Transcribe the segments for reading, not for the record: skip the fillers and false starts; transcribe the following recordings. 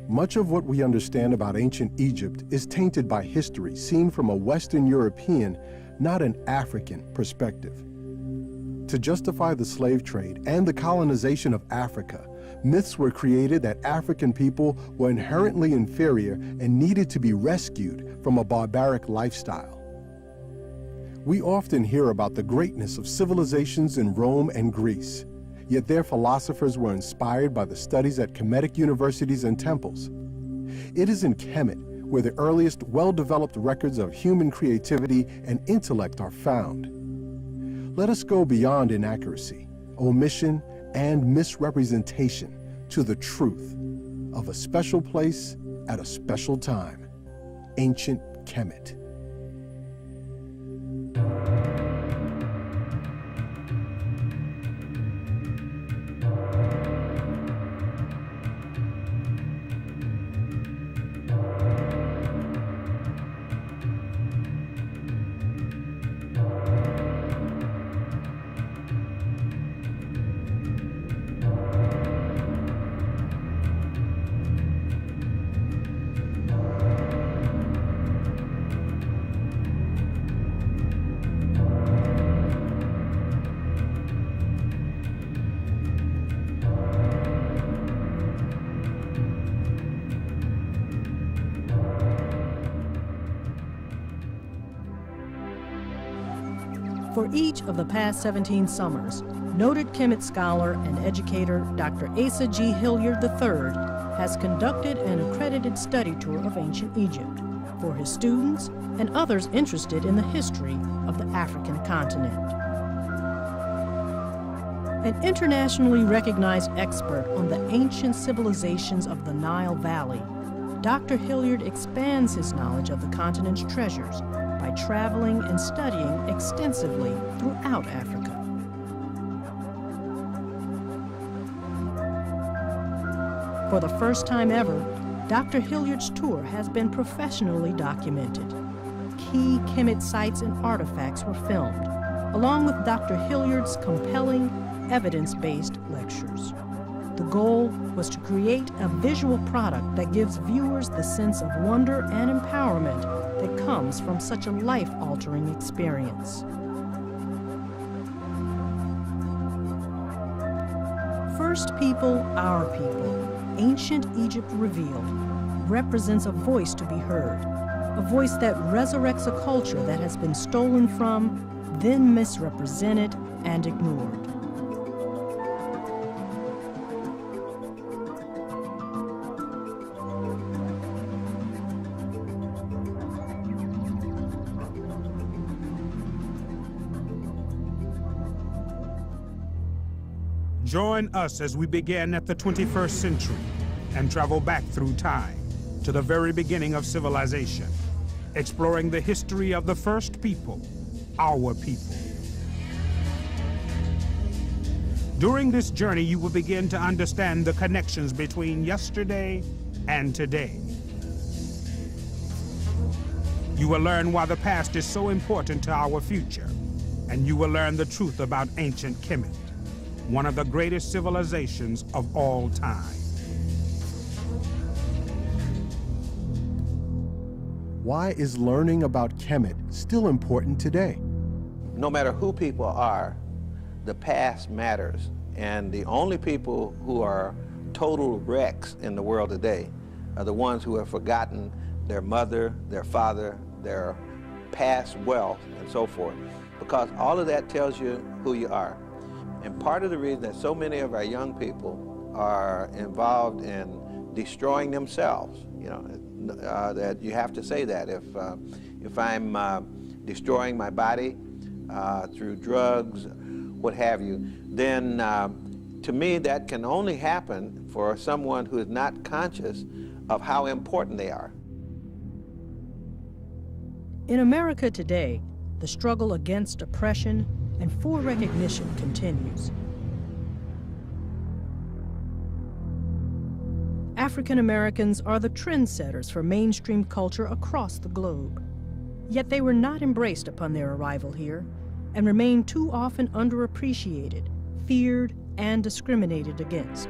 Much of what we understand about ancient Egypt is tainted by history seen from a Western European, not an African, perspective. To justify the slave trade and the colonization of Africa, myths were created that African people were inherently inferior and needed to be rescued from a barbaric lifestyle. We often hear about the greatness of civilizations in Rome and Greece, yet their philosophers were inspired by the studies at Kemetic universities and temples. It is in Kemet where the earliest well-developed records of human creativity and intellect are found. Let us go beyond inaccuracy, omission, and misrepresentation to the truth of a special place at a special time, ancient Kemet. For each of the past 17 summers, noted Kemet scholar and educator Dr. AsaHilliard III has conducted an accredited study tour of ancient Egypt for his students and others interested in the history of the African continent. An internationally recognized expert on the ancient civilizations of the Nile Valley, Dr. Hilliard expands his knowledge of the continent's treasures by traveling and studying extensively throughout Africa. For the first time ever, Dr. Hilliard's tour has been professionally documented. Key Kemet sites and artifacts were filmed, along with Dr. Hilliard's compelling, evidence-based lectures. The goal was to create a visual product that gives viewers the sense of wonder and empowerment that comes from such a life-altering experience. First People, Our People, Ancient Egypt Revealed, represents a voice to be heard, a voice that resurrects a culture that has been stolen from, then misrepresented and ignored. Join us as we begin at the 21st century and travel back through time to the very beginning of civilization, exploring the history of the first people, our people. During this journey, you will begin to understand the connections between yesterday and today. You will learn why the past is so important to our future, and you will learn the truth about ancient Kemet, one of the greatest civilizations of all time. Why is learning about Kemet still important today? No matter who people are, the past matters. And the only people who are total wrecks in the world today are the ones who have forgotten their mother, their father, their past wealth, and so forth. Because all of that tells you who you are. And part of the reason that so many of our young people are involved in destroying themselves, you know, that you have to say that. If I'm destroying my body through drugs, what have you, then to me that can only happen for someone who is not conscious of how important they are. In America today, the struggle against oppression and for recognition continues. African Americans are the trendsetters for mainstream culture across the globe. Yet they were not embraced upon their arrival here and remain too often underappreciated, feared, and discriminated against.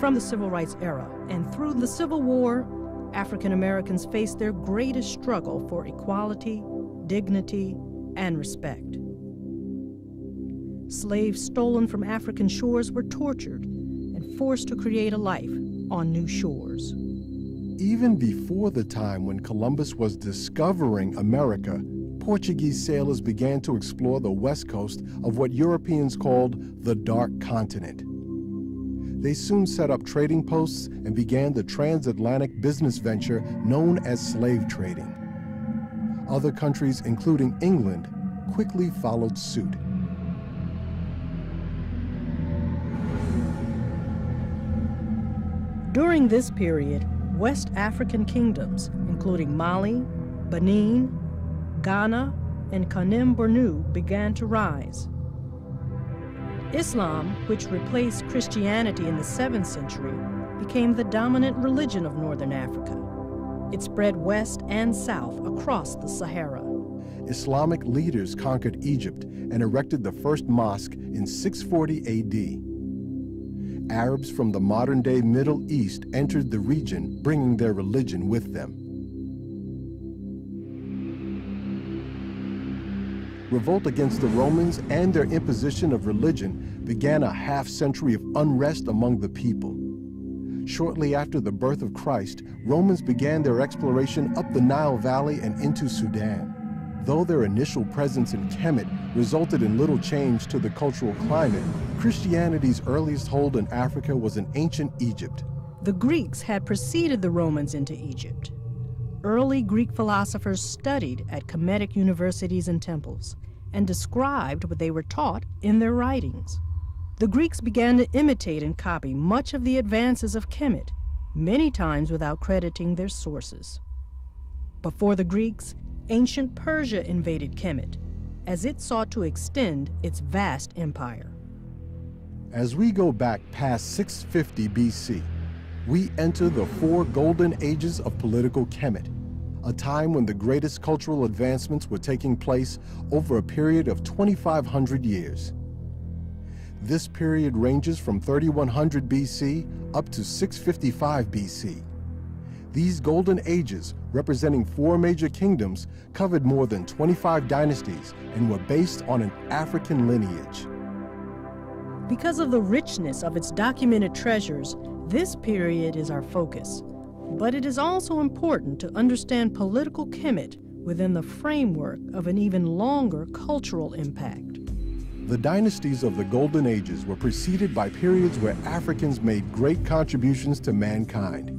From the Civil Rights era and through the Civil War, African Americans faced their greatest struggle for equality, dignity, and respect. Slaves stolen from African shores were tortured and forced to create a life on new shores. Even before the time when Columbus was discovering America, Portuguese sailors began to explore the west coast of what Europeans called the Dark Continent. They soon set up trading posts and began the transatlantic business venture known as slave trading. Other countries, including England, quickly followed suit. During this period, West African kingdoms, including Mali, Benin, Ghana, and Kanem-Bornu, began to rise. Islam, which replaced Christianity in the 7th century, became the dominant religion of northern Africa. It spread west and south across the Sahara. Islamic leaders conquered Egypt and erected the first mosque in 640 AD. Arabs from the modern-day Middle East entered the region, bringing their religion with them. Revolt against the Romans and their imposition of religion began a half-century of unrest among the people. Shortly after the birth of Christ, Romans began their exploration up the Nile Valley and into Sudan. Though their initial presence in Kemet resulted in little change to the cultural climate, Christianity's earliest hold in Africa was in ancient Egypt. The Greeks had preceded the Romans into Egypt. Early Greek philosophers studied at Kemetic universities and temples and described what they were taught in their writings. The Greeks began to imitate and copy much of the advances of Kemet, many times without crediting their sources. Before the Greeks, ancient Persia invaded Kemet as it sought to extend its vast empire. As we go back past 650 BC, we enter the 4 golden ages of political Kemet, a time when the greatest cultural advancements were taking place over a period of 2,500 years. This period ranges from 3100 BC up to 655 BC. These golden ages, representing 4 major kingdoms, covered more than 25 dynasties and were based on an African lineage. Because of the richness of its documented treasures, this period is our focus. But it is also important to understand political Kemet within the framework of an even longer cultural impact. The dynasties of the Golden Ages were preceded by periods where Africans made great contributions to mankind.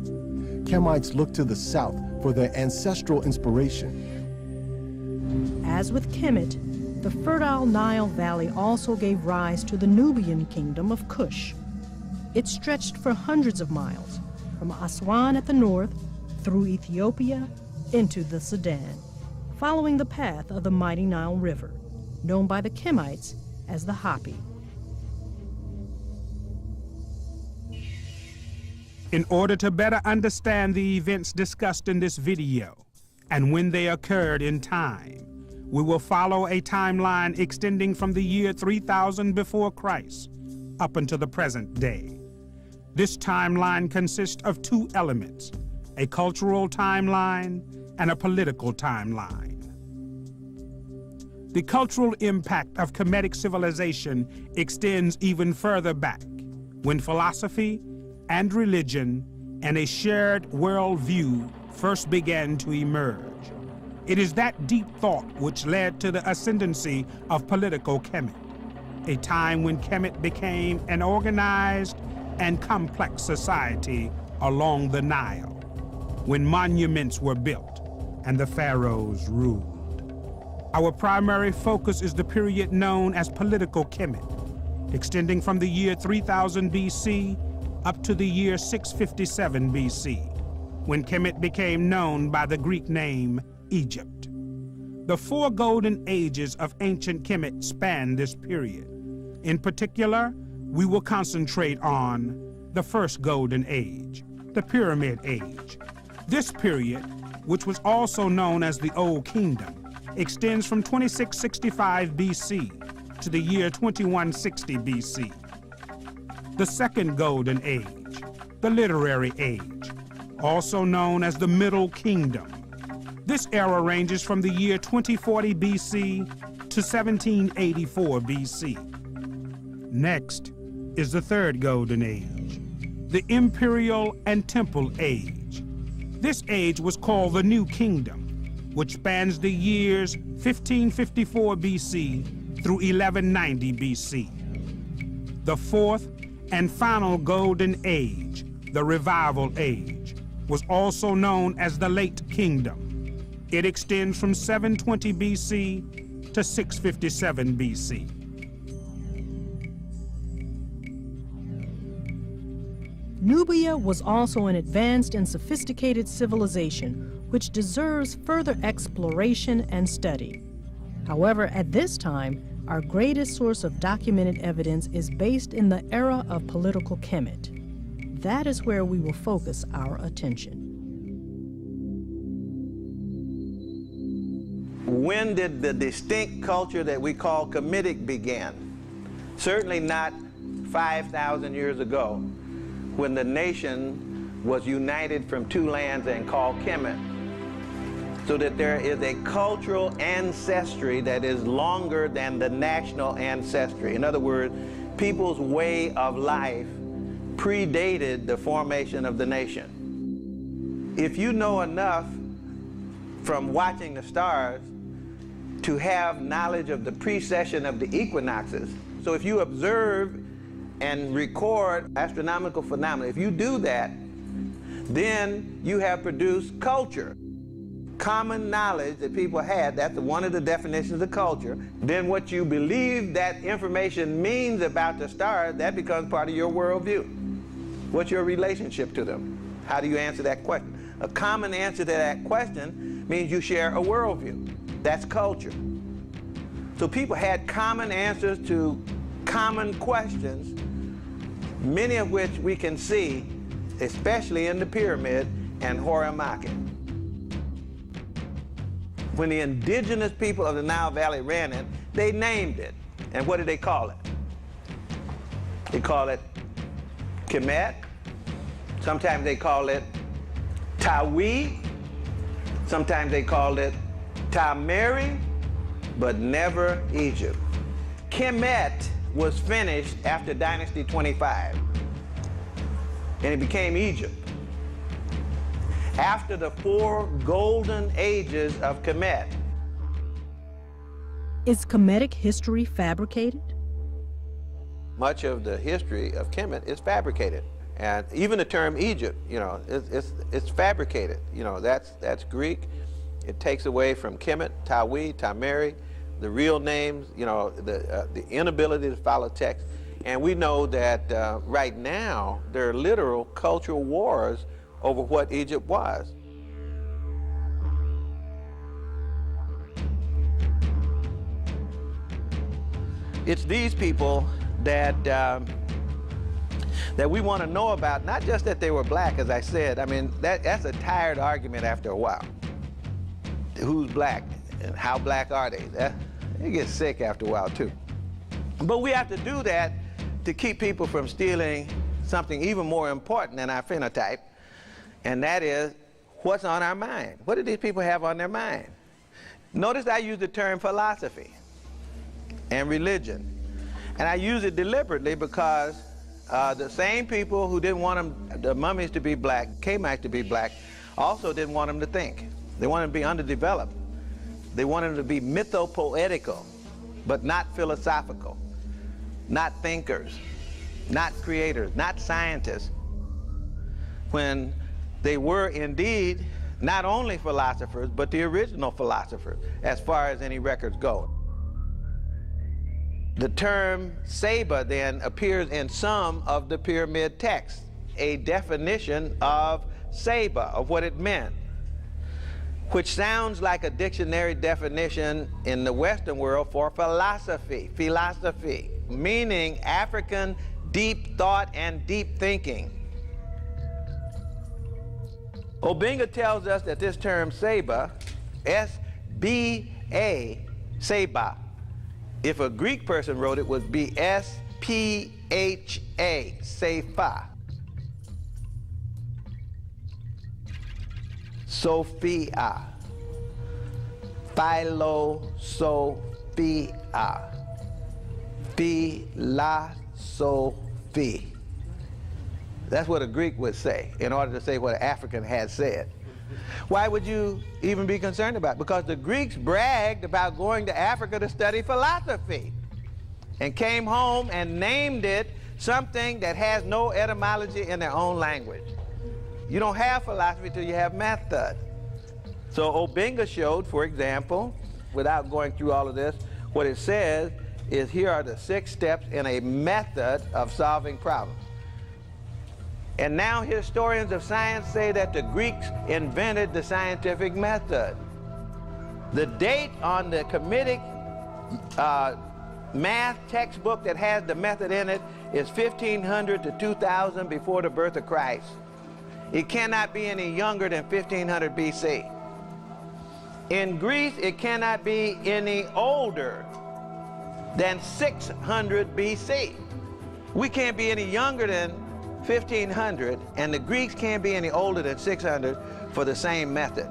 Kemites looked to the south for their ancestral inspiration. As with Kemet, the fertile Nile Valley also gave rise to the Nubian kingdom of Kush. It stretched for hundreds of miles, from Aswan at the north, through Ethiopia, into the Sudan, following the path of the mighty Nile River, known by the Kemites as the Hapi. In order to better understand the events discussed in this video and when they occurred in time, we will follow a timeline extending from the year 3000 before Christ up until the present day. This timeline consists of 2 elements, a cultural timeline and a political timeline. The cultural impact of Kemetic civilization extends even further back, when philosophy and religion and a shared worldview first began to emerge. It is that deep thought which led to the ascendancy of political Kemet, a time when Kemet became an organized and complex society along the Nile, when monuments were built and the pharaohs ruled. Our primary focus is the period known as political Kemet, extending from the year 3000 BC up to the year 657 BC, when Kemet became known by the Greek name Egypt. The 4 golden ages of ancient Kemet span this period. In particular, we will concentrate on the first golden age, the Pyramid Age. This period, which was also known as the Old Kingdom, extends from 2665 BC to the year 2160 BC. The second golden age, the Literary Age, also known as the Middle Kingdom. This era ranges from the year 2040 BC to 1784 BC. Next is the Third Golden Age, the Imperial and Temple Age. This age was called the New Kingdom, which spans the years 1554 BC through 1190 BC. The fourth and final Golden Age, the Revival Age, was also known as the Late Kingdom. It extends from 720 BC to 657 BC. Nubia was also an advanced and sophisticated civilization which deserves further exploration and study. However, at this time, our greatest source of documented evidence is based in the era of political Kemet. That is where we will focus our attention. When did the distinct culture that we call Kemetic begin? Certainly not 5,000 years ago, when the nation was united from two lands and called Kemet. So that there is a cultural ancestry that is longer than the national ancestry. In other words, people's way of life predated the formation of the nation. If you know enough from watching the stars to have knowledge of the precession of the equinoxes, so if you observe and record astronomical phenomena, if you do that, then you have produced culture. Common knowledge that people had, that's one of the definitions of culture. Then what you believe that information means about the stars, that becomes part of your worldview. What's your relationship to them? How do you answer that question? A common answer to that question means you share a worldview. That's culture. So people had common answers to common questions, many of which we can see, especially in the pyramid and Horamaki. When the indigenous people of the Nile Valley ran it, they named it. And what did they call it? They call it Kemet. Sometimes they call it Tawi. Sometimes they called it Tameri, but never Egypt. Kemet was finished after Dynasty 25, and it became Egypt. After the 4 golden ages of Kemet. Is Kemetic history fabricated? Much of the history of Kemet is fabricated. And even the term Egypt, you know, it's fabricated. You know, that's Greek. It takes away from Kemet, Tawi, Tameri, the real names, you know, the inability to follow text. And we know that right now there are literal cultural wars over what Egypt was. It's these people that we want to know about, not just that they were black, as I said. I mean, that's a tired argument after a while. Who's black and how black are they? It gets sick after a while too. But we have to do that to keep people from stealing something even more important than our phenotype, and that is what's on our mind. What do these people have on their mind? Notice I use the term philosophy and religion, and I use it deliberately because the same people who didn't want the mummies to be black, Kamites to be black, also didn't want them to think. They wanted them to be underdeveloped. They wanted them to be mythopoetical, but not philosophical, not thinkers, not creators, not scientists, when they were indeed not only philosophers, but the original philosophers, as far as any records go. The term Seba then appears in some of the pyramid texts, a definition of Seba, of what it meant, which sounds like a dictionary definition in the Western world for philosophy, meaning African deep thought and deep thinking. Obinga tells us that this term Seba, S-B-A, Seba, if a Greek person wrote it, would be S-P-H-A, Sefa. Sophia. Philosophia. Philosophy. That's what a Greek would say in order to say what an African had said. Why would you even be concerned about it? Because the Greeks bragged about going to Africa to study philosophy and came home and named it something that has no etymology in their own language. You don't have philosophy till you have method. So Obinga showed, for example, without going through all of this, what it says is here are the 6 steps in a method of solving problems. And now historians of science say that the Greeks invented the scientific method. The date on the Kemetic math textbook that has the method in it is 1500 to 2000 before the birth of Christ. It cannot be any younger than 1500 BC. In Greece, it cannot be any older than 600 BC. We can't be any younger than 1500, and the Greeks can't be any older than 600 for the same method.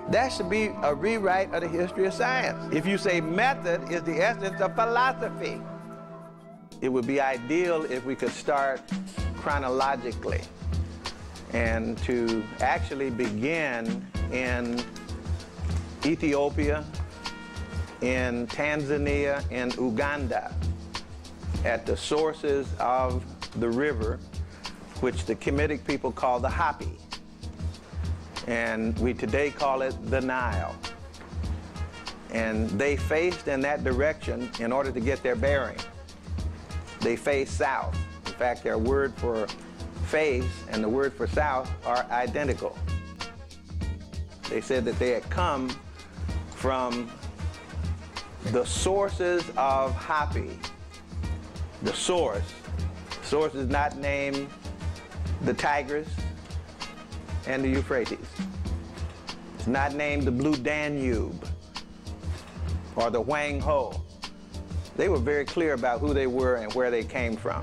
That should be a rewrite of the history of science. If you say method is the essence of philosophy, it would be ideal if we could start chronologically and to actually begin in Ethiopia, in Tanzania, in Uganda, at the sources of the river, which the Kemetic people call the Hapi. And we today call it the Nile. And they faced in that direction in order to get their bearing. They faced south. In fact, their word for face and the word for south are identical. They said that they had come from the sources of Hapi. The source is not named the Tigris and the Euphrates. It's not named the Blue Danube or the Huang Ho. They were very clear about who they were and where they came from.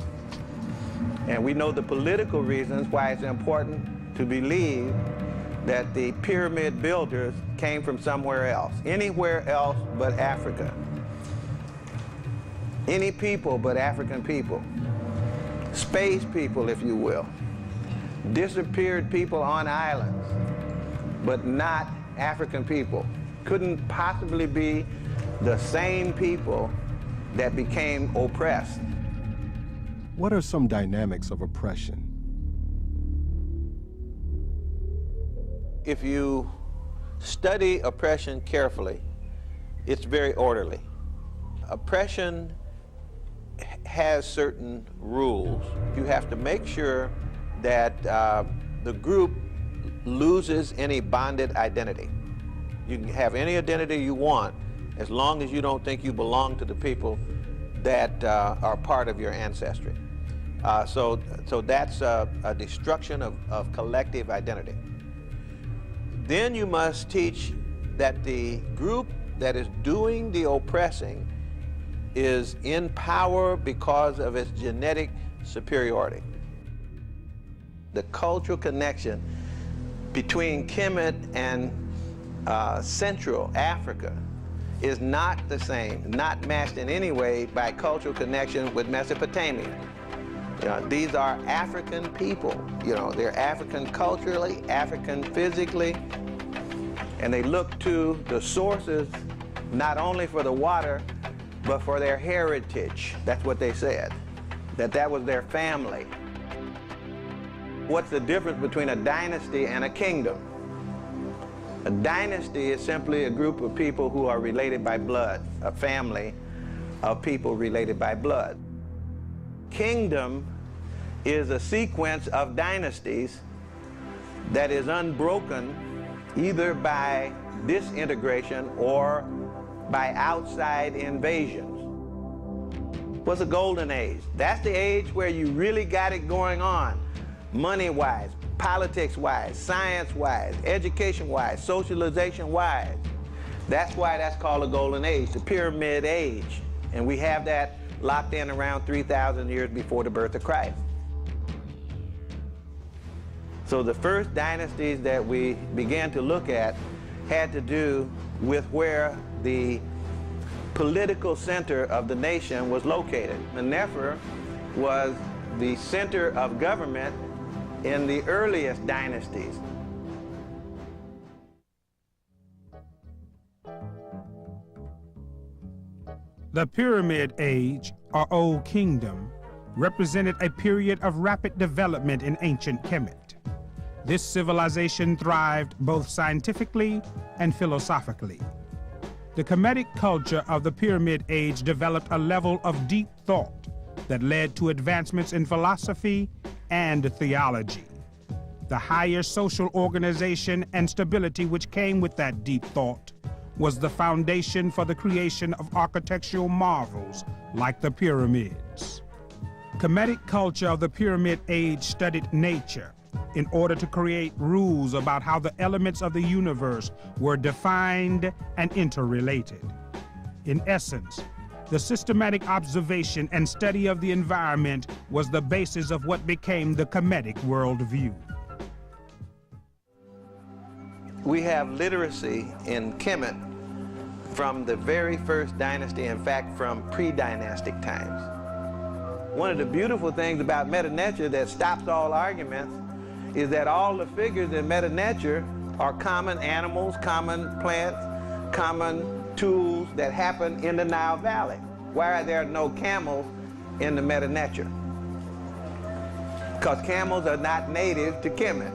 And we know the political reasons why it's important to believe that the pyramid builders came from somewhere else, anywhere else but Africa. Any people but African people. Space people, if you will. Disappeared people on islands, but not African people. Couldn't possibly be the same people that became oppressed. What are some dynamics of oppression? If you study oppression carefully, it's very orderly. Oppression has certain rules. You have to make sure that the group loses any bonded identity. You can have any identity you want as long as you don't think you belong to the people that are part of your ancestry. So that's a destruction of collective identity. Then you must teach that the group that is doing the oppressing is in power because of its genetic superiority. The cultural connection between Kemet and Central Africa is not the same, not matched in any way by cultural connection with Mesopotamia. You know, these are African people. You know, they're African culturally, African physically, and they look to the sources not only for the water, but for their heritage. That's what they said, that was their family. What's the difference between a dynasty and a kingdom? A dynasty is simply a group of people who are related by blood, a family of people related by blood. Kingdom is a sequence of dynasties that is unbroken either by disintegration or by outside invasions. What's a golden age? That's the age where you really got it going on, money-wise, politics-wise, science-wise, education-wise, socialization-wise. That's why that's called a golden age, the pyramid age. And we have that locked in around 3,000 years before the birth of Christ. So the first dynasties that we began to look at had to do with where the political center of the nation was located. The Nefer was the center of government in the earliest dynasties. The Pyramid Age, or Old Kingdom, represented a period of rapid development in ancient Kemet. This civilization thrived both scientifically and philosophically. The Kemetic culture of the Pyramid Age developed a level of deep thought that led to advancements in philosophy and theology. The higher social organization and stability which came with that deep thought was the foundation for the creation of architectural marvels like the pyramids. Kemetic culture of the Pyramid Age studied nature in order to create rules about how the elements of the universe were defined and interrelated. In essence, the systematic observation and study of the environment was the basis of what became the Kemetic worldview. We have literacy in Kemet from the very first dynasty, in fact, from pre-dynastic times. One of the beautiful things about meta-nature that stops all arguments is that all the figures in meta-nature are common animals, common plants, common tools that happen in the Nile Valley. Why are there no camels in the meta-nature? Because camels are not native to Kemet.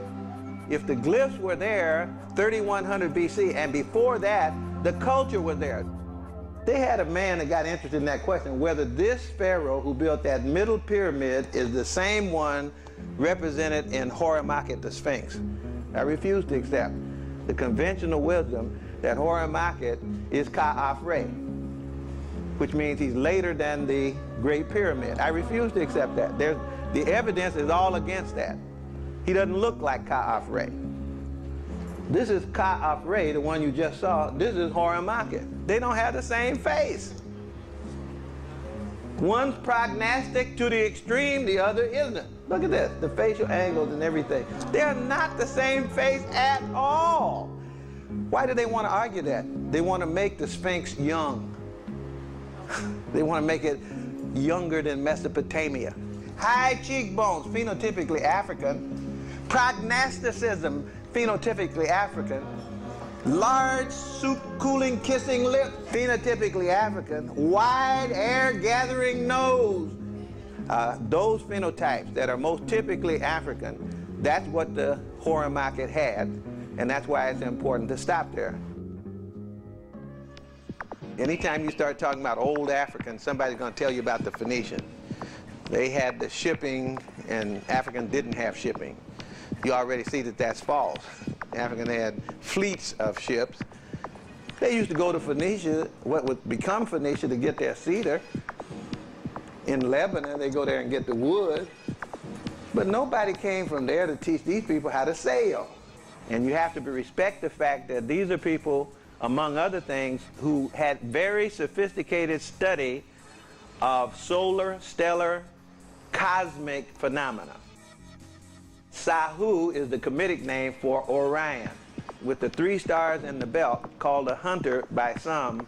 If the glyphs were there 3100 BC, and before that, the culture was there. They had a man that got interested in that question, whether this pharaoh who built that middle pyramid is the same one represented in Horemakhet the Sphinx. I refuse to accept the conventional wisdom that Horemakhet is Ka-Afre, which means he's later than the Great Pyramid. I refuse to accept that. The evidence is all against that. He doesn't look like Ka-Afre. This is Ka-Afre, the one you just saw. This is Horemakhet. They don't have the same face. One's prognostic to the extreme, the other isn't. Look at this, the facial angles and everything. They're not the same face at all. Why do they want to argue that? They want to make the Sphinx young. They want to make it younger than Mesopotamia. High cheekbones, phenotypically African. Prognosticism, phenotypically African. Large, soup-cooling, kissing lips, phenotypically African. Wide, air-gathering nose. Those phenotypes that are most typically African, that's what the Horemakhet had, and that's why it's important to stop there. Anytime you start talking about old Africans, somebody's going to tell you about the Phoenicians. They had the shipping, and Africans didn't have shipping. You already see that that's false. Africans had fleets of ships. They used to go to Phoenicia, what would become Phoenicia, to get their cedar. In Lebanon, they go there and get the wood. But nobody came from there to teach these people how to sail. And you have to respect the fact that these are people, among other things, who had very sophisticated study of solar, stellar, cosmic phenomena. Sahu is the Kemetic name for Orion, with the 3 stars in the belt, called a hunter by some.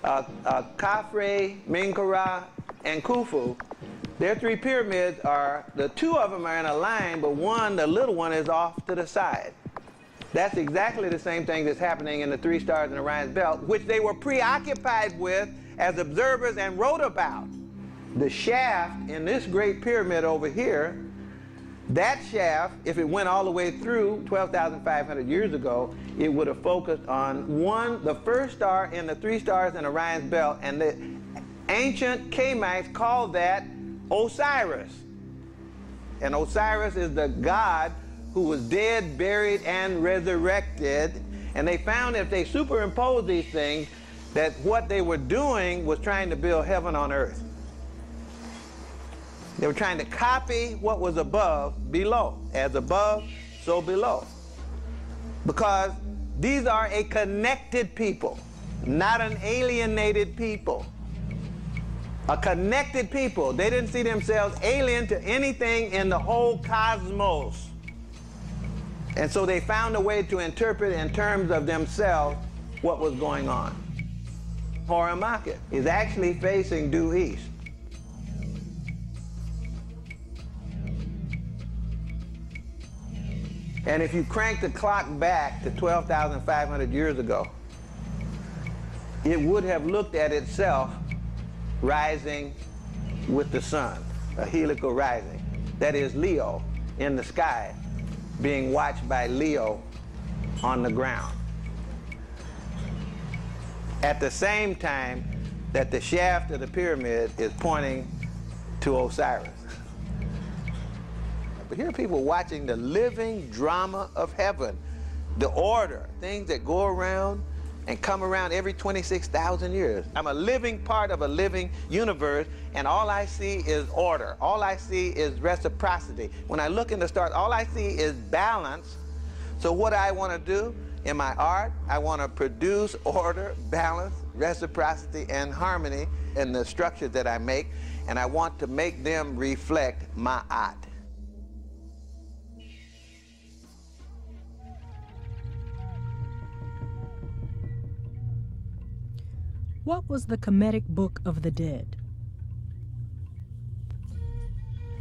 Khafre, Menkaure, and Khufu, their 3 pyramids are, the 2 of them are in a line, but one, the little one, is off to the side. That's exactly the same thing that's happening in the 3 stars in Orion's belt, which they were preoccupied with as observers and wrote about. The shaft in this great pyramid over here, that shaft, if it went all the way through 12,500 years ago, it would have focused on the first star in the 3 stars in Orion's belt, and the ancient Kemites called that Osiris. And Osiris is the god who was dead, buried, and resurrected. And they found if they superimposed these things, that what they were doing was trying to build heaven on earth. They were trying to copy what was above, below. As above, so below. Because these are a connected people, not an alienated people. A connected people. They didn't see themselves alien to anything in the whole cosmos. And so they found a way to interpret in terms of themselves what was going on. Horamakhet is actually facing due east. And if you crank the clock back to 12,500 years ago, it would have looked at itself rising with the sun, a helical rising. That is Leo in the sky being watched by Leo on the ground. At the same time that the shaft of the pyramid is pointing to Osiris. But here are people watching the living drama of heaven, the order, things that go around and come around every 26,000 years. I'm a living part of a living universe, and all I see is order. All I see is reciprocity. When I look in the stars, all I see is balance. So what I want to do in my art, I want to produce order, balance, reciprocity, and harmony in the structures that I make, and I want to make them reflect Ma'at. What was the Kemetic Book of the Dead?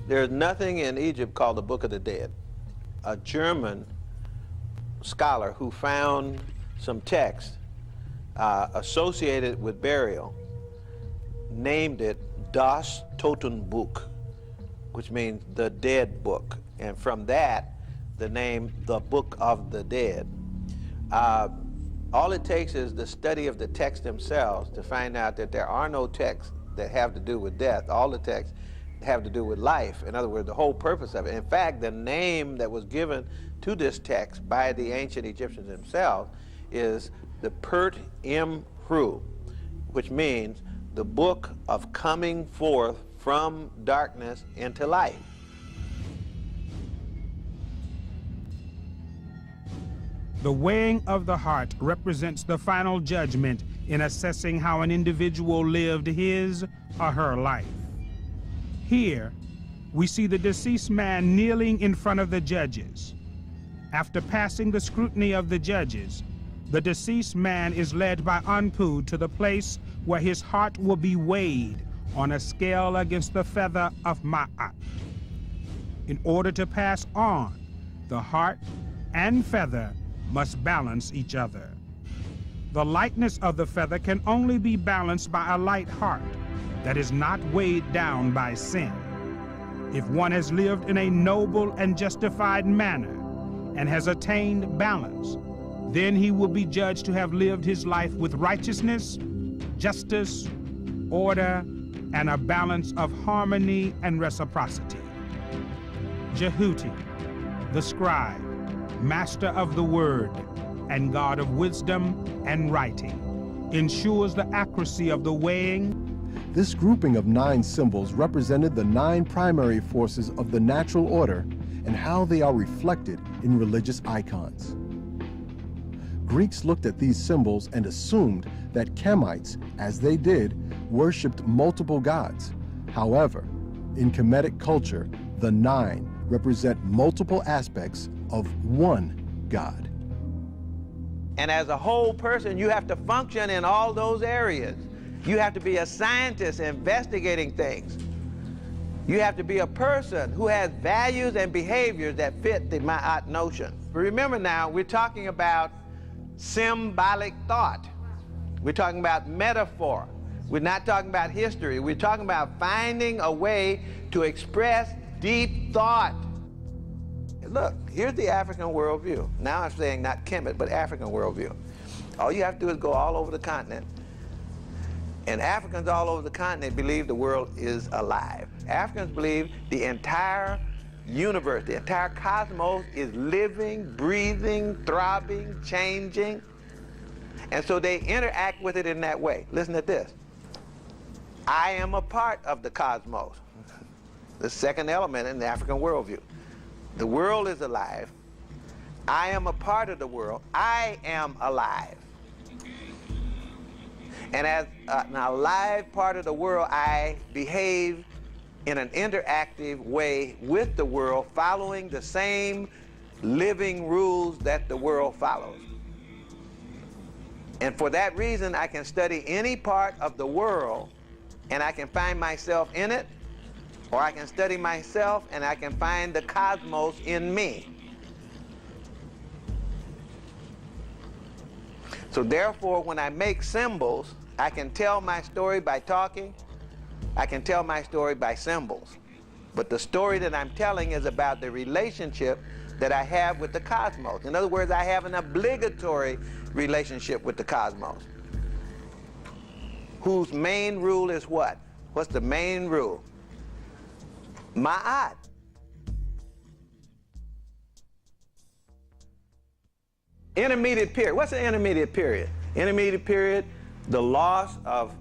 There's nothing in Egypt called the Book of the Dead. A German scholar who found some text associated with burial named it Das Totenbuch, which means the dead book. And from that, the name, the Book of the Dead. All it takes is the study of the texts themselves to find out that there are no texts that have to do with death. All the texts have to do with life. In other words, the whole purpose of it. In fact, the name that was given to this text by the ancient Egyptians themselves is the Pert Imhru, which means the book of coming forth from darkness into light. The weighing of the heart represents the final judgment in assessing how an individual lived his or her life. Here, we see the deceased man kneeling in front of the judges. After passing the scrutiny of the judges, the deceased man is led by Anpu to the place where his heart will be weighed on a scale against the feather of Ma'at. In order to pass on, the heart and feather must balance each other. The lightness of the feather can only be balanced by a light heart that is not weighed down by sin. If one has lived in a noble and justified manner and has attained balance, then he will be judged to have lived his life with righteousness, justice, order, and a balance of harmony and reciprocity. Jehuti, the scribe, master of the word and God of wisdom and writing, ensures the accuracy of the weighing. This grouping of 9 symbols represented the 9 primary forces of the natural order and how they are reflected in religious icons. Greeks looked at these symbols and assumed that Kemites, as they did, worshipped multiple gods. However, in Kemetic culture, the 9 represent multiple aspects of one God. And as a whole person, you have to function in all those areas. You have to be a scientist investigating things. You have to be a person who has values and behaviors that fit the Ma'at notion. Remember now, we're talking about symbolic thought. We're talking about metaphor. We're not talking about history. We're talking about finding a way to express deep thought. Look, here's the African worldview. Now I'm saying not Kemet, but African worldview. All you have to do is go all over the continent. And Africans all over the continent believe the world is alive. Africans believe the entire universe, the entire cosmos is living, breathing, throbbing, changing. And so they interact with it in that way. Listen to this. I am a part of the cosmos. The second element in the African worldview. The world is alive. I am a part of the world. I am alive. And as an alive part of the world, I behave in an interactive way with the world, following the same living rules that the world follows. And for that reason, I can study any part of the world and I can find myself in it, or I can study myself and I can find the cosmos in me. So therefore, when I make symbols, I can tell my story by talking, I can tell my story by symbols. But the story that I'm telling is about the relationship that I have with the cosmos. In other words, I have an obligatory relationship with the cosmos, whose main rule is what? What's the main rule? Ma'at. Intermediate period. What's an intermediate period? Intermediate period, the loss of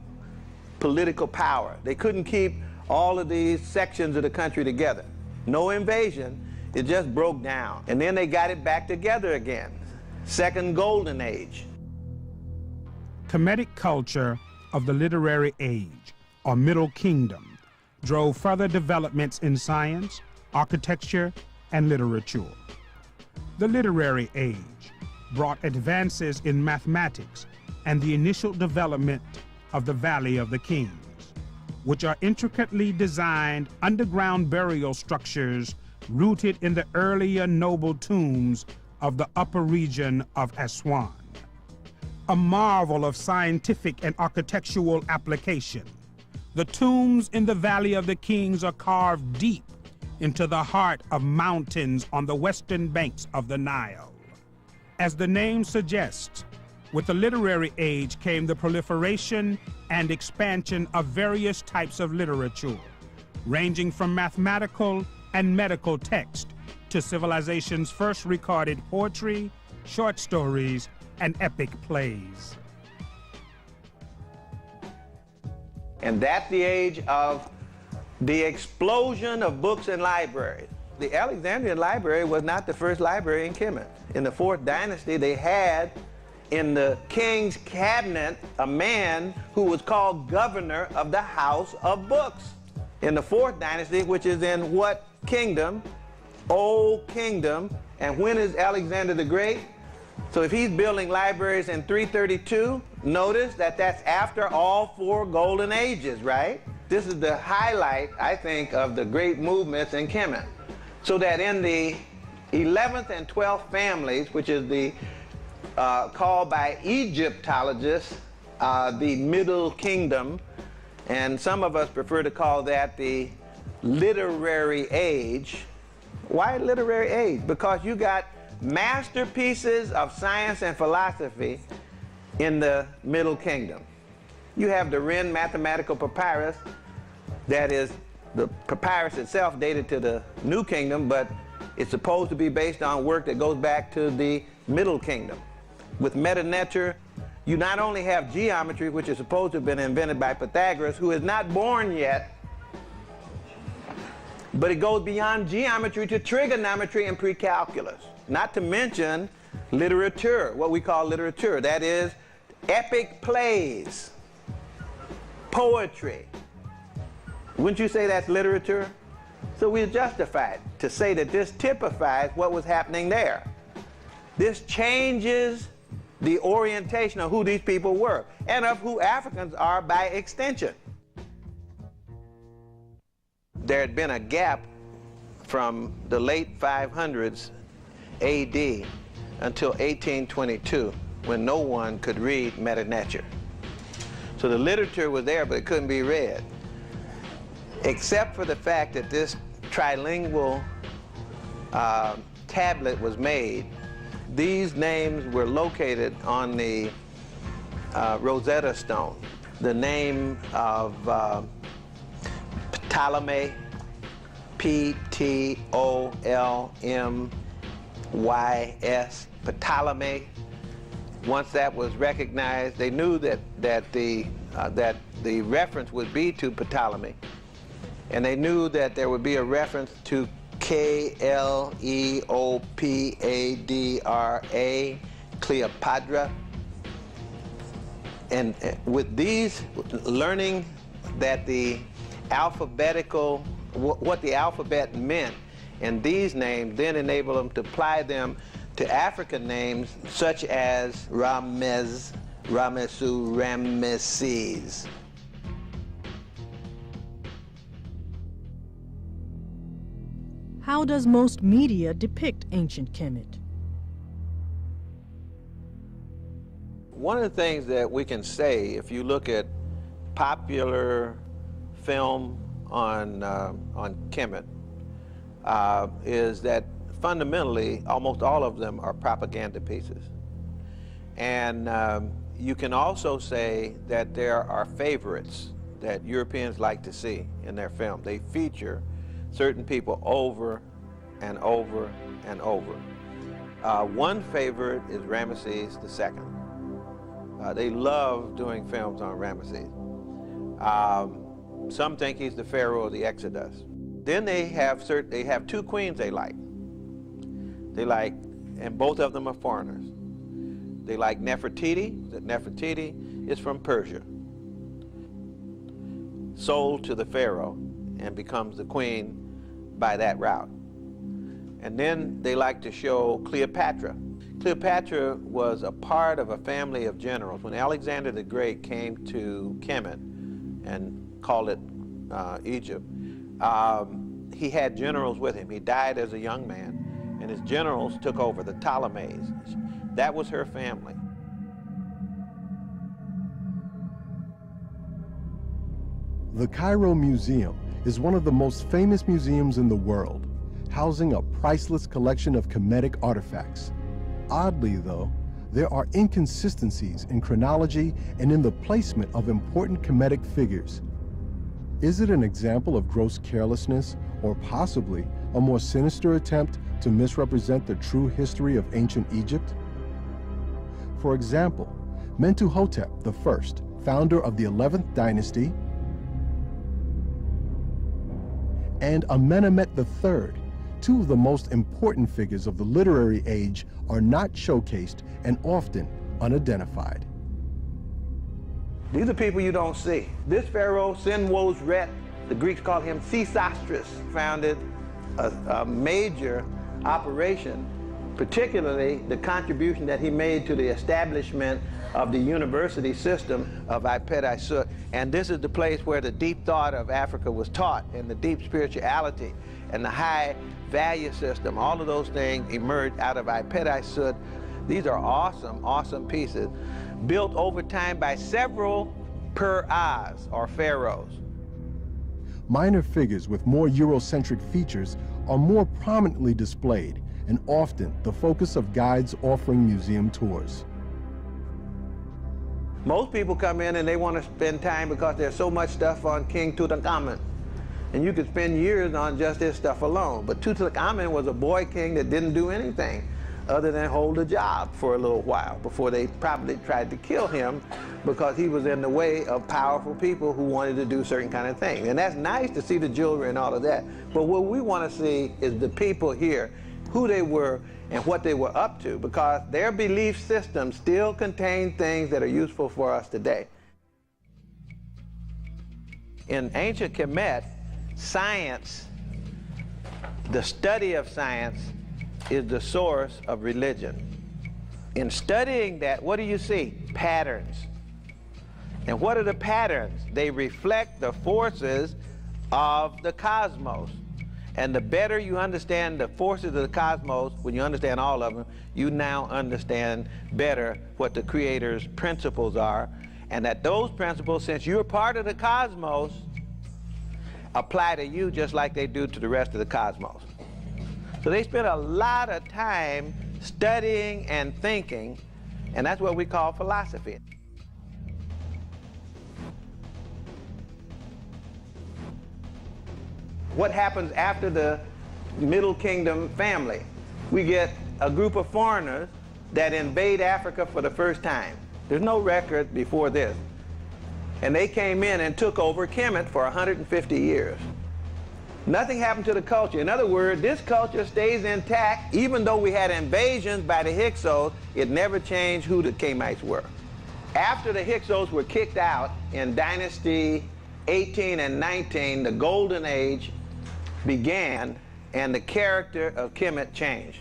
political power. They couldn't keep all of these sections of the country together. No invasion, it just broke down. And then they got it back together again. Second golden age. Kemetic culture of the literary age, or Middle Kingdom, drove further developments in science, architecture, and literature. The literary age brought advances in mathematics and the initial development of the Valley of the Kings, which are intricately designed underground burial structures rooted in the earlier noble tombs of the upper region of Aswan. A marvel of scientific and architectural application, the tombs in the Valley of the Kings are carved deep into the heart of mountains on the western banks of the Nile. As the name suggests, with the literary age came the proliferation and expansion of various types of literature, ranging from mathematical and medical text to civilization's first recorded poetry, short stories, and epic plays. And that's the age of the explosion of books and libraries. The Alexandrian library was not the first library in Kemet. In the 4th dynasty, they had in the king's cabinet a man who was called governor of the house of books. In the 4th dynasty, which is in what kingdom? Old Kingdom. And when is Alexander the Great? So if he's building libraries in 332, notice that that's after all 4 golden ages, right? This is the highlight, I think, of the great movements in Kemet. So that in the 11th and 12th families, which is the called by Egyptologists the Middle Kingdom, and some of us prefer to call that the literary age. Why literary age? Because you got masterpieces of science and philosophy in the Middle Kingdom. You have the Ren mathematical papyrus, that is the papyrus itself dated to the New Kingdom, but it's supposed to be based on work that goes back to the Middle Kingdom. With meta-nature, you not only have geometry, which is supposed to have been invented by Pythagoras, who is not born yet, but it goes beyond geometry to trigonometry and pre-calculus. Not to mention literature, what we call literature. That is epic plays, poetry. Wouldn't you say that's literature? So we're justified to say that this typifies what was happening there. This changes the orientation of who these people were and of who Africans are by extension. There had been a gap from the late 500s AD until 1822 when no one could read meta-nature. So the literature was there, but it couldn't be read, except for the fact that this trilingual tablet was made. These names were located on the Rosetta Stone. The name of Ptolemy, P-T-O-L-M-Y-S, Ptolemy. Once that was recognized, they knew that the reference would be to Ptolemy, and they knew that there would be a reference to K-L-E-O-P-A-D-R-A, Cleopatra. And with these, learning that the alphabetical, what the alphabet meant And these names then enable them to apply them to African names such as Ramez, Ramesu, Ramesses. How does most media depict ancient Kemet? One of the things that we can say, if you look at popular film on Kemet, is that fundamentally almost all of them are propaganda pieces. And you can also say that there are favorites that Europeans like to see in their film. They feature certain people over and over and over. One favorite is Ramesses II. They love doing films on Ramesses. Some think he's the pharaoh of the Exodus. Then they have two queens they like. And both of them are foreigners. They like Nefertiti. Nefertiti is from Persia, sold to the pharaoh and becomes the queen by that route. And then they like to show Cleopatra. Cleopatra was a part of a family of generals. When Alexander the Great came to Kemet and called it Egypt, he had generals with him. He died as a young man, and his generals took over, the Ptolemies. That was her family. The Cairo Museum is one of the most famous museums in the world, housing a priceless collection of Kemetic artifacts. Oddly, though, there are inconsistencies in chronology and in the placement of important Kemetic figures. Is it an example of gross carelessness, or possibly a more sinister attempt to misrepresent the true history of ancient Egypt? For example, Mentuhotep I, founder of the 11th dynasty, and Amenemhet III, two of the most important figures of the literary age, are not showcased and often unidentified. These are people you don't see. This pharaoh, Senwosret, the Greeks call him Sesostris, founded a major operation, particularly the contribution that he made to the establishment of the university system of Ipet-Isut. And this is the place where the deep thought of Africa was taught, and the deep spirituality and the high value system. All of those things emerged out of Ipet-Isut. These are awesome, awesome pieces, built over time by several per-As, or pharaohs. Minor figures with more Eurocentric features are more prominently displayed and often the focus of guides offering museum tours. Most people come in and they want to spend time because there's so much stuff on King Tutankhamun. And you could spend years on just his stuff alone. But Tutankhamun was a boy king that didn't do anything other than hold a job for a little while before they probably tried to kill him because he was in the way of powerful people who wanted to do certain kind of things. And that's nice to see the jewelry and all of that. But what we want to see is the people here, who they were and what they were up to, because their belief system still contains things that are useful for us today. In ancient Kemet, science, the study of science, is the source of religion. In studying that, what do you see? Patterns. And what are the patterns? They reflect the forces of the cosmos. And the better you understand the forces of the cosmos, when you understand all of them, you now understand better what the Creator's principles are, and that those principles, since you're part of the cosmos, apply to you just like they do to the rest of the cosmos. So they spend a lot of time studying and thinking, and that's what we call philosophy. What happens after the Middle Kingdom family? We get a group of foreigners that invade Africa for the first time. There's no record before this. And they came in and took over Kemet for 150 years. Nothing happened to the culture. In other words, this culture stays intact. Even though we had invasions by the Hyksos, it never changed who the Kemites were. After the Hyksos were kicked out in Dynasty 18 and 19, the Golden Age began, and the character of Kemet changed.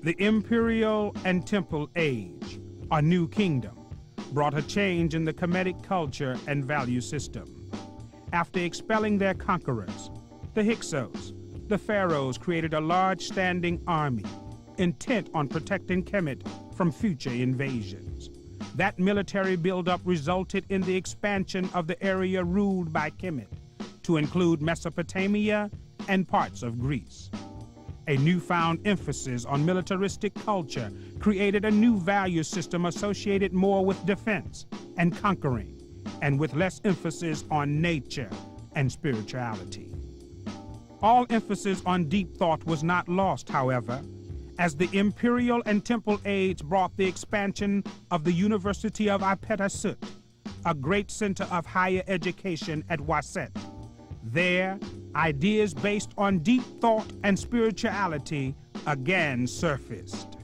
The imperial and temple age, a new kingdom, brought a change in the Kemetic culture and value system. After expelling their conquerors, the Hyksos, the pharaohs created a large standing army intent on protecting Kemet from future invasions. That military buildup resulted in the expansion of the area ruled by Kemet to include Mesopotamia and parts of Greece. A newfound emphasis on militaristic culture created a new value system associated more with defense and conquering, and with less emphasis on nature and spirituality. All emphasis on deep thought was not lost, however, as the imperial and temple age brought the expansion of the University of Ipet-Asut, a great center of higher education at Waset. There, ideas based on deep thought and spirituality again surfaced.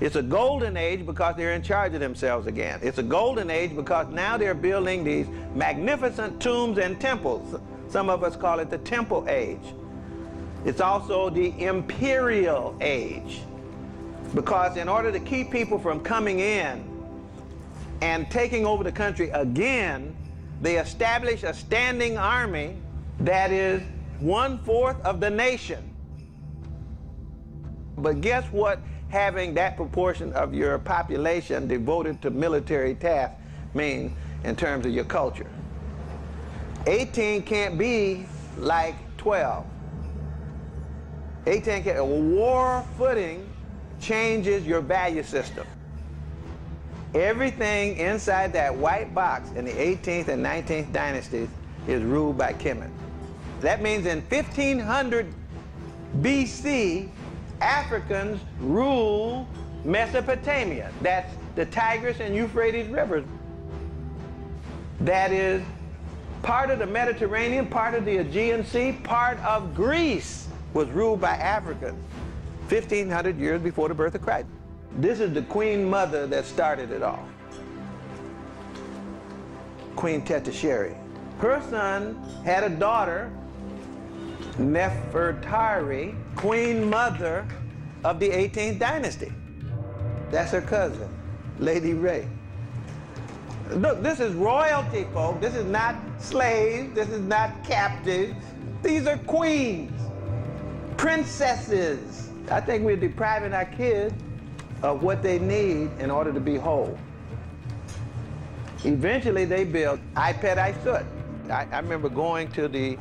It's a golden age because they're in charge of themselves again. It's a golden age because now they're building these magnificent tombs and temples. Some of us call it the temple age. It's also the imperial age because in order to keep people from coming in and taking over the country again, they establish a standing army that is 1/4 of the nation. But guess what having that proportion of your population devoted to military tasks means in terms of your culture? 18 can't be like 12. 18 can't. A war footing changes your value system. Everything inside that white box in the 18th and 19th dynasties is ruled by Kemet. That means in 1500 BC, Africans ruled Mesopotamia. That's the Tigris and Euphrates rivers. That is part of the Mediterranean, part of the Aegean Sea, part of Greece was ruled by Africans 1,500 years before the birth of Christ. This is the queen mother that started it all. Queen Tetisheri. Her son had a daughter, Nefertari, queen mother of the 18th dynasty. That's her cousin, Lady Ray. Look, this is royalty, folks. This is not slaves. This is not captives. These are queens, princesses. I think we're depriving our kids of what they need in order to be whole. Eventually, they built Ipet-Asut. I remember going to the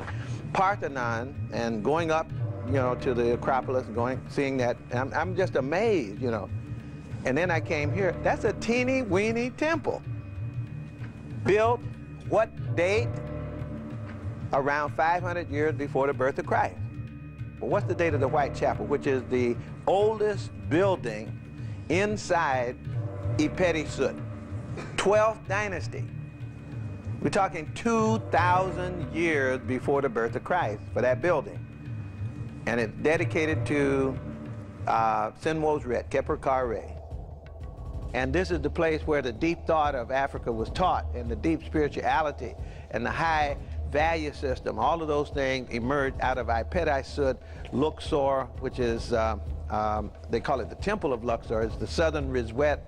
Parthenon and going up, to the Acropolis, seeing that. I'm just amazed, And then I came here. That's a teeny weeny temple. Built what date? Around 500 years before the birth of Christ. Well, what's the date of the White Chapel, which is the oldest building inside Ipet-Asut? 12th dynasty. We're talking 2,000 years before the birth of Christ for that building. And it's dedicated to Senwosret, Khepri-Kare. And this is the place where the deep thought of Africa was taught, and the deep spirituality and the high value system. All of those things emerged out of Ipet-Asut, Luxor, which is, they call it the Temple of Luxor. It's the southern Rizwet,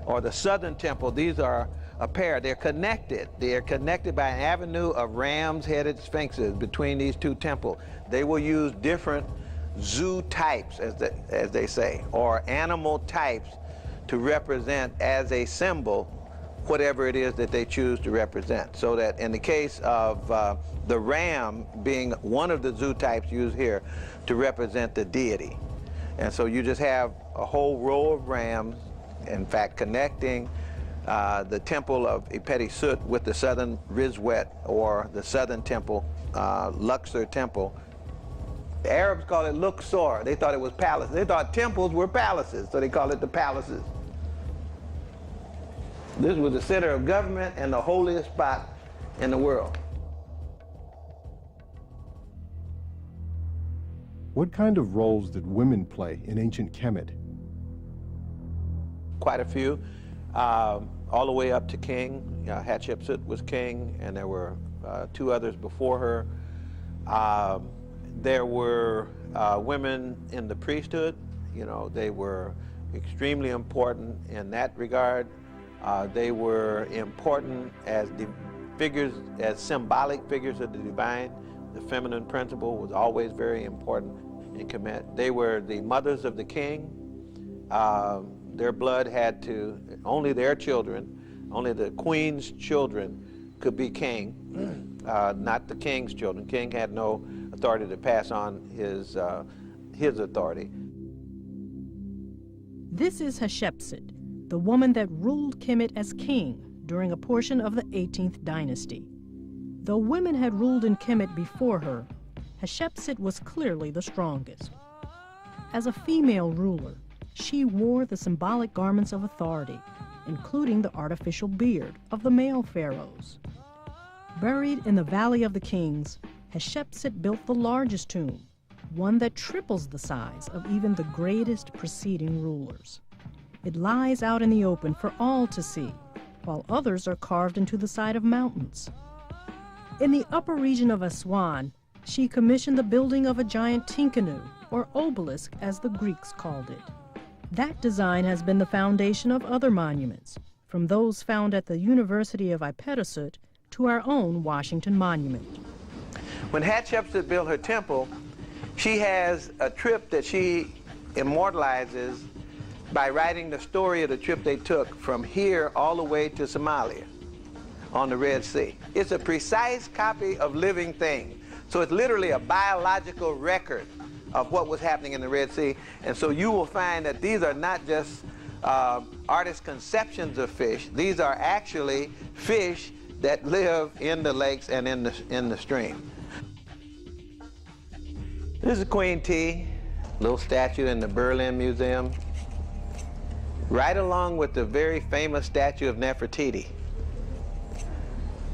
or the southern temple. These are a pair. They're connected. They are connected by an avenue of rams-headed sphinxes between these two temples. They will use different zoo types, as they say, or animal types to represent as a symbol whatever it is that they choose to represent. So that in the case of the ram being one of the zoo types used here to represent the deity. And so you just have a whole row of rams, in fact, connecting the temple of Ipet-Asut with the southern Rizwet, or the southern temple, Luxor temple. The Arabs call it Luxor. They thought it was palaces. They thought temples were palaces, so they call it the palaces. This was the center of government and the holiest spot in the world. What kind of roles did women play in ancient Kemet? Quite a few. all the way up to king. Hatshepsut was king, and there were two others before her. There were women in the priesthood. You know, they were extremely important in that regard. They were important as figures, as symbolic figures of the divine. The feminine principle was always very important in Kemet. They were the mothers of the king. Their blood had to, only their children, only the queen's children could be king, not the king's children. King had no authority to pass on his authority. This is Hatshepsut, the woman that ruled Kemet as king during a portion of the 18th dynasty. Though women had ruled in Kemet before her, Hatshepsut was clearly the strongest. As a female ruler, she wore the symbolic garments of authority, including the artificial beard of the male pharaohs. Buried in the Valley of the Kings, Hatshepsut built the largest tomb, one that triples the size of even the greatest preceding rulers. It lies out in the open for all to see, while others are carved into the side of mountains. In the upper region of Aswan, she commissioned the building of a giant tinkanu, or obelisk as the Greeks called it. That design has been the foundation of other monuments, from those found at the University of Ipetasut to our own Washington Monument. When Hatshepsut built her temple, she has a trip that she immortalizes by writing the story of the trip they took from here all the way to Somalia on the Red Sea. It's a precise copy of living things. So it's literally a biological record of what was happening in the Red Sea. And so you will find that these are not just artist conceptions of fish. These are actually fish that live in the lakes and in the stream. This is Queen T, little statue in the Berlin Museum, right along with the very famous statue of Nefertiti.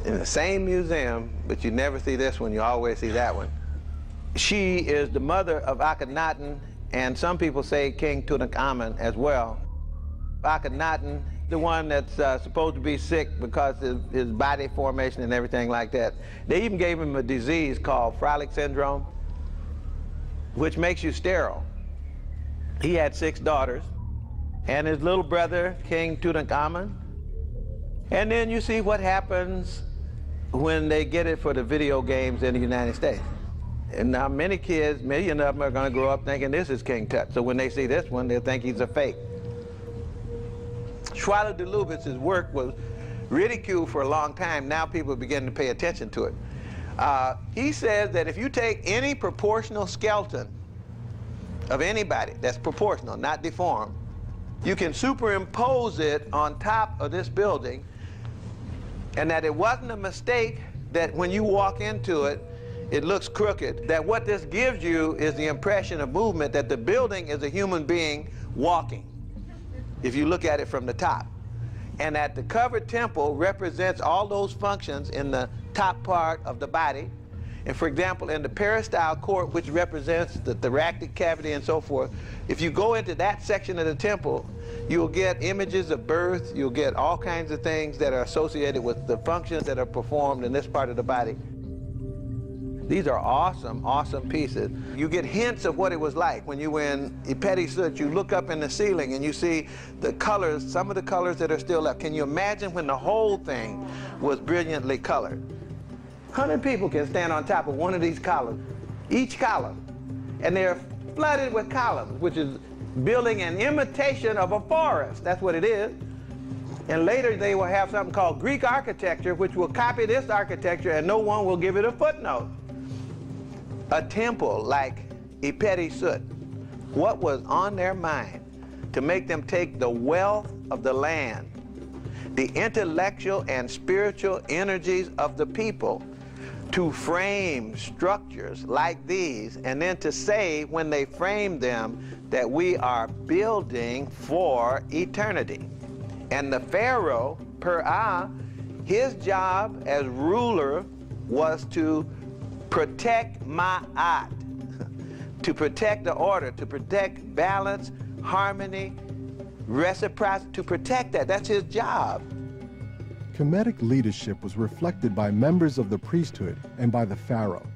In the same museum, but you never see this one, you always see that one. She is the mother of Akhenaten, and some people say King Tutankhamun as well. Akhenaten, the one that's supposed to be sick because of his body formation and everything like that. They even gave him a disease called Froelich syndrome, which makes you sterile. He had 6 daughters, and his little brother, King Tutankhamun. And then you see what happens when they get it for the video games in the United States. And now many kids, million of them are going to grow up thinking this is King Tut. So when they see this one, they'll think he's a fake. Schuyler de Lubitz's work was ridiculed for a long time. Now people are beginning to pay attention to it. He says that if you take any proportional skeleton of anybody that's proportional, not deformed, you can superimpose it on top of this building, and that it wasn't a mistake that when you walk into it, it looks crooked, that what this gives you is the impression of movement, that the building is a human being walking, if you look at it from the top. And that the covered temple represents all those functions in the top part of the body. And for example, in the peristyle court, which represents the thoracic cavity and so forth, if you go into that section of the temple, you'll get images of birth, you'll get all kinds of things that are associated with the functions that are performed in this part of the body. These are awesome, awesome pieces. You get hints of what it was like when you were in Ipetasut. You look up in the ceiling and you see the colors, some of the colors that are still left. Can you imagine when the whole thing was brilliantly colored? 100 people can stand on top of one of these columns, each column, and they're flooded with columns, which is building an imitation of a forest. That's what it is. And later they will have something called Greek architecture, which will copy this architecture and no one will give it a footnote. A temple like Ipetasut, what was on their mind to make them take the wealth of the land, the intellectual and spiritual energies of the people, to frame structures like these, and then to say when they framed them that we are building for eternity. And the Pharaoh, Per-Ah, his job as ruler was to protect Ma'at, to protect the order, to protect balance, harmony, reciprocity, to protect that. That's his job. Kemetic leadership was reflected by members of the priesthood and by the pharaoh.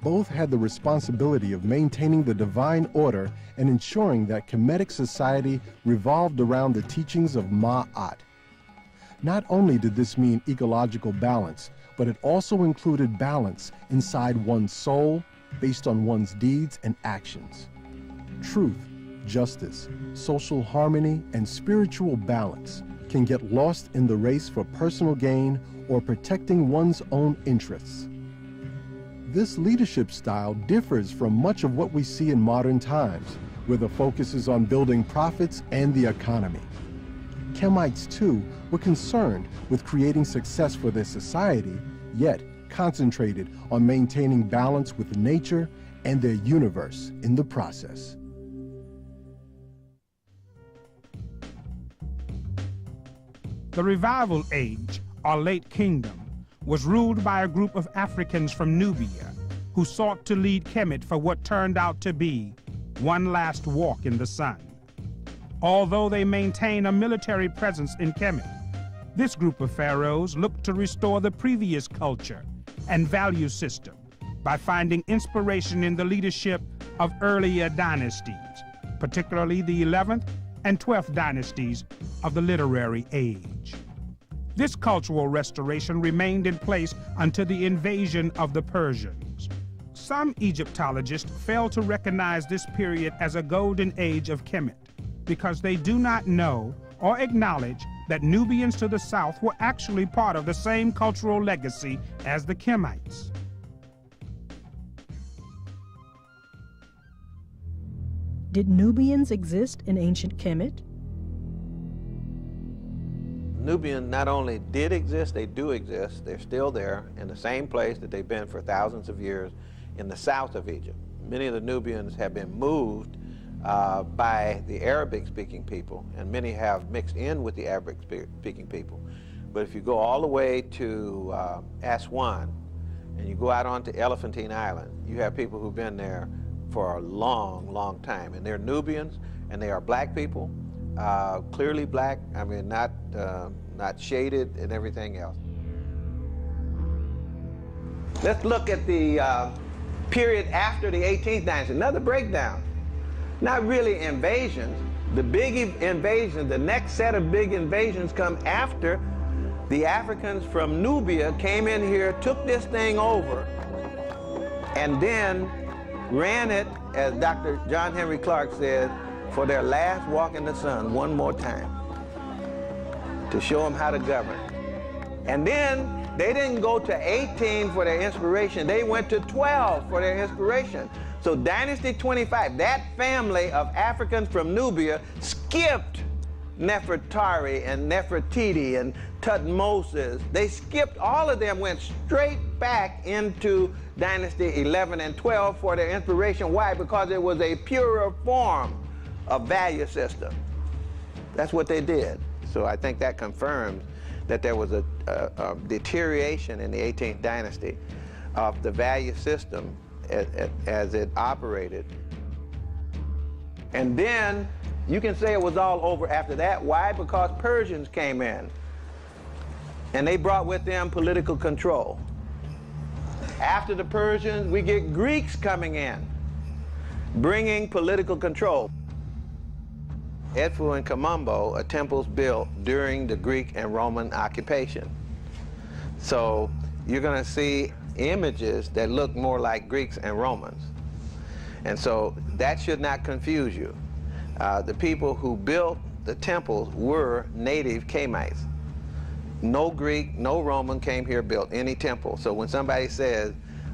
Both had the responsibility of maintaining the divine order and ensuring that Kemetic society revolved around the teachings of Ma'at. Not only did this mean ecological balance, but it also included balance inside one's soul based on one's deeds and actions. Truth, justice, social harmony, and spiritual balance can get lost in the race for personal gain or protecting one's own interests. This leadership style differs from much of what we see in modern times, where the focus is on building profits and the economy. Kemites, too, were concerned with creating success for their society, yet concentrated on maintaining balance with nature and their universe in the process. The Revival Age, or Late Kingdom, was ruled by a group of Africans from Nubia who sought to lead Kemet for what turned out to be one last walk in the sun. Although they maintain a military presence in Kemet, this group of pharaohs looked to restore the previous culture and value system by finding inspiration in the leadership of earlier dynasties, particularly the 11th and 12th dynasties of the literary age. This cultural restoration remained in place until the invasion of the Persians. Some Egyptologists fail to recognize this period as a golden age of Kemet because they do not know or acknowledge that Nubians to the south were actually part of the same cultural legacy as the Kemites. Did Nubians exist in ancient Kemet? Nubians not only did exist, they do exist. They're still there in the same place that they've been for thousands of years in the south of Egypt. Many of the Nubians have been moved by the Arabic-speaking people, and many have mixed in with the Arabic-speaking people. But if you go all the way to Aswan, and you go out onto Elephantine Island, you have people who've been there for a long, long time. And they're Nubians, and they are black people, clearly black, I mean, not shaded and everything else. Let's look at the period after the 18th dynasty, another breakdown. Not really invasions. The big invasions, the next set of big invasions come after the Africans from Nubia came in here, took this thing over, and then ran it, as Dr. John Henry Clark said, for their last walk in the sun one more time to show them how to govern. And then they didn't go to 18 for their inspiration, they went to 12 for their inspiration. So Dynasty 25, that family of Africans from Nubia skipped Nefertari and Nefertiti and Tutmosis. They skipped all of them, went straight back into Dynasty 11 and 12 for their inspiration. Why? Because it was a purer form of value system. That's what they did. So I think that confirms that there was a deterioration in the 18th dynasty of the value system as it operated. And then you can say it was all over after that. Why? Because Persians came in and they brought with them political control. After the Persians, we get Greeks coming in, bringing political control. Edfu and Kamambo are temples built during the Greek and Roman occupation. So you're going to see images that look more like Greeks and Romans. And so that should not confuse you. The people who built the temples were native Kemites. No Greek, no Roman came here, built any temple. So when somebody says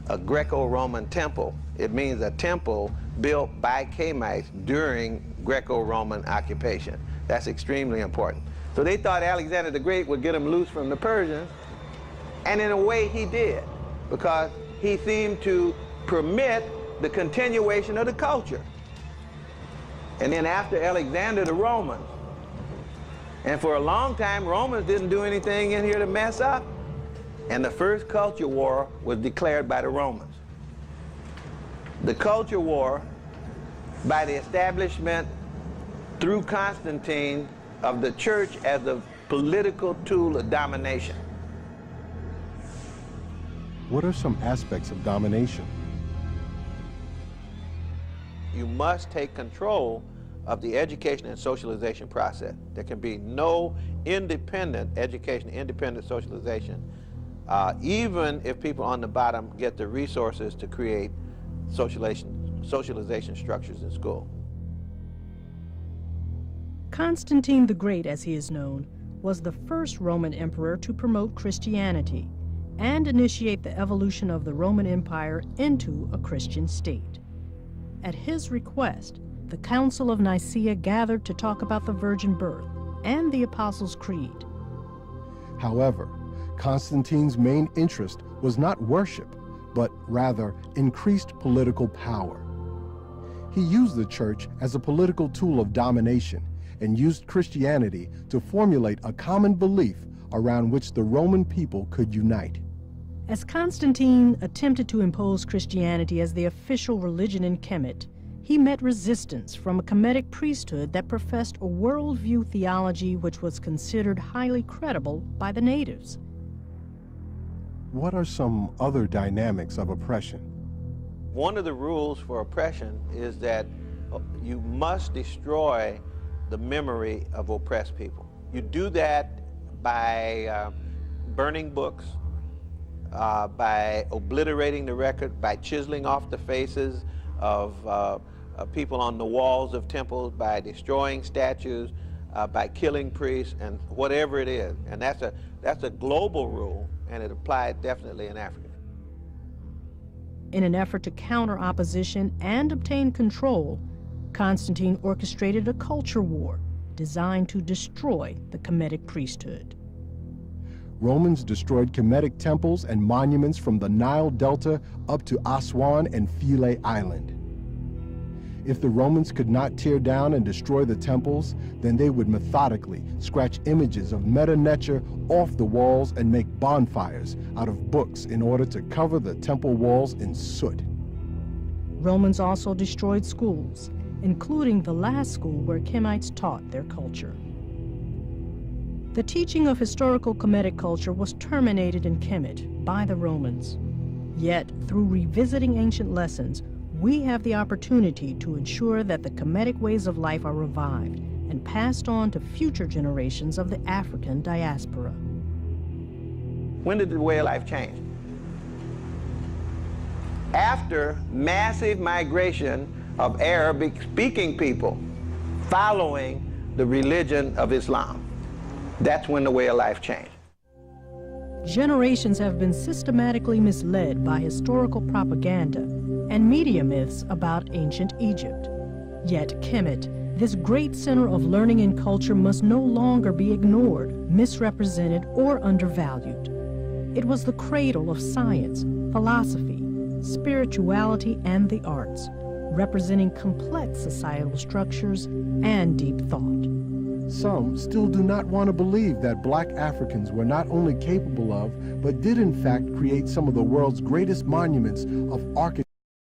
a Greco-Roman temple, it means a temple built by Kemites during Greco-Roman occupation. That's extremely important. So they thought Alexander the Great would get them loose from the Persians, and in a way he did, because he seemed to permit the continuation of the culture. And then after Alexander, the Romans. And for a long time, Romans didn't do anything in here to mess up. And the first culture war was declared by the Romans. The culture war by the establishment through Constantine, of the church as a political tool of domination. What are some aspects of domination? You must take control of the education and socialization process. There can be no independent education, independent socialization, even if people on the bottom get the resources to create socialization structures in school. Constantine the Great, as he is known, was the first Roman emperor to promote Christianity and initiate the evolution of the Roman Empire into a Christian state. At his request, the Council of Nicaea gathered to talk about the virgin birth and the Apostles' Creed. However, Constantine's main interest was not worship, but rather increased political power. He used the church as a political tool of domination and used Christianity to formulate a common belief around which the Roman people could unite. As Constantine attempted to impose Christianity as the official religion in Kemet, he met resistance from a Kemetic priesthood that professed a worldview theology which was considered highly credible by the natives. What are some other dynamics of oppression? One of the rules for oppression is that you must destroy the memory of oppressed people. You do that by burning books, by obliterating the record, by chiseling off the faces of people on the walls of temples, by destroying statues, by killing priests, and whatever it is. And that's a global rule, and it applied definitely in Africa. In an effort to counter opposition and obtain control, Constantine orchestrated a culture war designed to destroy the Kemetic priesthood. Romans destroyed Kemetic temples and monuments from the Nile Delta up to Aswan and Philae Island. If the Romans could not tear down and destroy the temples, then they would methodically scratch images of Meta Neter off the walls and make bonfires out of books in order to cover the temple walls in soot. Romans also destroyed schools, including the last school where Kemites taught their culture. The teaching of historical Kemetic culture was terminated in Kemet by the Romans. Yet, through revisiting ancient lessons, we have the opportunity to ensure that the Kemetic ways of life are revived and passed on to future generations of the African diaspora. When did the way of life change? After massive migration of Arabic-speaking people following the religion of Islam. That's when the way of life changed. Generations have been systematically misled by historical propaganda and media myths about ancient Egypt. Yet Kemet, this great center of learning and culture, must no longer be ignored, misrepresented, or undervalued. It was the cradle of science, philosophy, spirituality, and the arts, representing complex societal structures and deep thought. Some still do not want to believe that Black Africans were not only capable of, but did in fact create some of the world's greatest monuments of architecture.